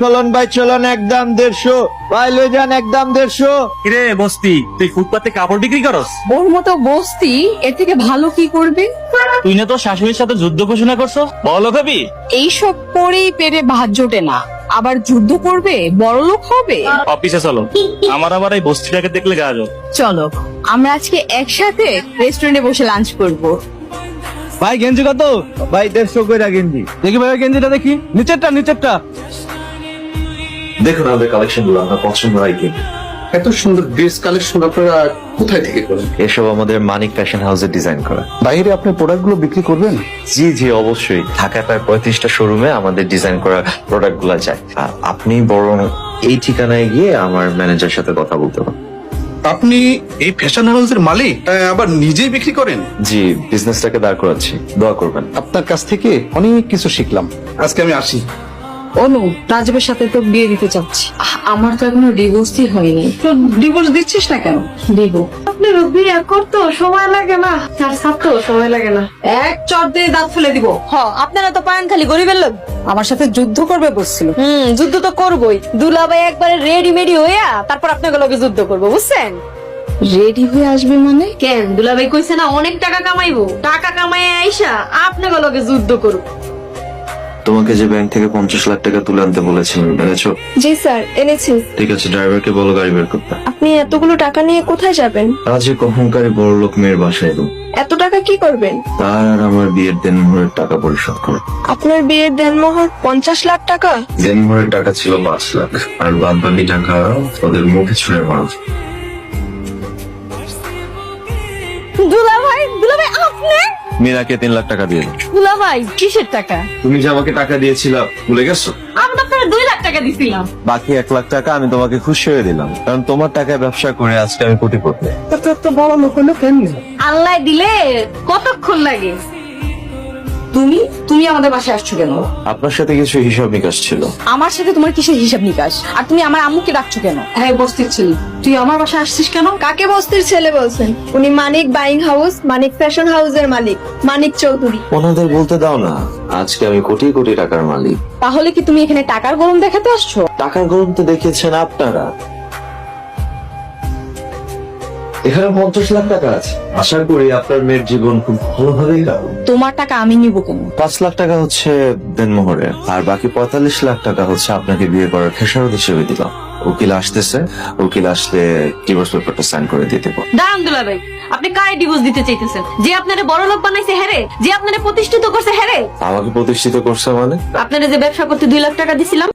চলন ভাই চলন, একদম 150 ভাই, লই যান একদম 150। কিরে বস্তি, তুই ফুটপাতে কাপড় বিক্রি করস? ওর মতো বস্তি এর থেকে ভালো কি করবে? তুই না তোর শাশুড়ির সাথে যুদ্ধ ঘোষণা করছো, বলো কবি? এইসব পরেই পেরে ভাত জোটে না, আবার যুদ্ধ করবে, বড়লোক হবে। অফিসে চলো, আমার এই বস্তিটাকে দেখলে গা জ্বলে। চলো আমরা আজকে একসাথে রেস্টুরেন্টে বসে লাঞ্চ করব। ভাই গেঞ্জি কত? ভাই 150 কইরা গেঞ্জি। দেখি ভাই গেঞ্জিটা দেখি, নিচেরটা। দেখুন আমাদের কালেকশন গুলো, আমরা পছন্দ হয় কি। এত সুন্দর ড্রেস কালেকশন আপনারা কোথায় থেকে করেন? এসব আমাদের মানিক ফ্যাশন হাউসে ডিজাইন করা। বাইরে আপনি প্রোডাক্ট গুলো বিক্রি করবেন? জি অবশ্যই, ঢাকায় প্রায় 35টা শোরুমে আমাদের ডিজাইন করা প্রোডাক্ট গুলা যায়। আর আপনি বরং এই ঠিকানায় গিয়ে আমার ম্যানেজার সাথে কথা বলতে পারেন। আপনি এই ফ্যাশন হাউসের মালিক, আবার নিজেই বিক্রি করেন? জি, বিজনেসটাকে দাঁড় করাচ্ছি, দোয়া করবেন। আপনার কাছ থেকে অনেক কিছু শিখলাম, আজকে আমি আসি। অনু, রাজীবের সাথে তো বিয়ে দিতে চাচ্ছি। আমার তো এখনো ডিভোর্সই হয়নি। তো ডিভোর্স দিচ্ছিস না কেন? দিব। আপনার বিয়ে করতে সময় লাগে না, আর ছাড়তে সময় লাগে না। এক চট দিয়ে দাঁত ফেলে দিব। আপনারা তো পান খালি গরিবের লোক। আমার সাথে যুদ্ধ করবে বলছিল। যুদ্ধ তো করবোই। দুলাভাই একবারে রেডি হইয়া তারপর আপনাকে লগে যুদ্ধ করবো, বুঝছেন? রেডি হয়ে আসবে মানে? কেন, দুলাভাই কইছে না অনেক টাকা কামাইবো, টাকা কামাই আইসা আপনাকে লগে যুদ্ধ করবো। তোমাকে যে ব্যাংক থেকে 50 লাখ টাকা তুলে আনতে বলেছিলাম, এনেছো? জি স্যার, এনেছি। ঠিক আছে, ড্রাইভারকে বলো গাড়ি বের করতে। আপনি এতগুলো টাকা নিয়ে কোথায় যাবেন? আজ এক অহংকারী বড় লোক মেয়ের বাসায় এলো, এত টাকা কি করবেন? তার আর আমার বিয়ের দেনমোহরের টাকা পরিশোধ করো। আপনার বিয়ের দেনমোহর 50 লাখ টাকা? দেনমোহরের টাকা ছিল 5 লাখ, আর বাদ বাকি টাকা ওদের মুখে ছুঁড়ে মারা। দুলাভাই আপনি? মীরাকে 3 লাখ টাকা দিয়ে দাও। দুলাভাই কিসের টাকা? তুমি যে আমাকে টাকা দিয়েছিলা ভুলে গেছো? আমি তো আপনার 2 লাখ টাকা দিছিলাম। বাকি 1 লাখ টাকা আমি তোমাকে খুশি হয়ে দিলাম, কারণ তোমার টাকায় ব্যবসা করে আজকে আমি কোটিপতি। আল্লাহ দিলে কতক্ষণ লাগে? তুমি আমাদের বাসায় আসছো কেন? আপনার সাথে কিছু হিসাব নিকাশ ছিল। আমার সাথে তোমার কিসের হিসাব নিকাশ? আর তুমি আমার আম্মুকে ডাকছো কেন? হ্যাঁ, বস্তির ছেলে, তুই আমার বাসায় আসছিস কেন? কাকে বস্তির ছেলে বলছেন? উনি মানিক বাইং হাউস, মানিক ফ্যাশন হাউসের মালিক, মানিক চৌধুরী। ওনাদের বলতে দাও না, আজকে আমি কোটি কোটি টাকার মালিক। তাহলে কি তুমি এখানে টাকার গরম দেখাতে আসছো? টাকার গরম তো দেখিয়েছেন আপনারা। এখানে 50 লাখ টাকা আছে, আশা করি আপনার মেয়ের জীবন খুব ভালোভাবেই কাটবে। তোমার টাকা আমি নিব কেন? 5 লাখ টাকা হচ্ছে দেনমোহরে, আর বাকি 45 লাখ টাকা হচ্ছে আপনাকে বিয়ে করার খেসারত হিসেবে দিলাম। উকিল আসতেছে, উকিল আসলে ডিভোর্স পেপারটা সাইন করে দিয়ে দেবো। দাঁড়ান দুলাভাই, আপনি কারে ডিভোর্স দিতে চাইতেছেন? যে আপনারে বড় লোক বানাইছে হেরে, যে আপনারে প্রতিষ্ঠিত করছে হেরে? আমাকে প্রতিষ্ঠিত করছে মানে? আপনারে যে ব্যবসা করতে 2 লাখ টাকা দিছিলাম,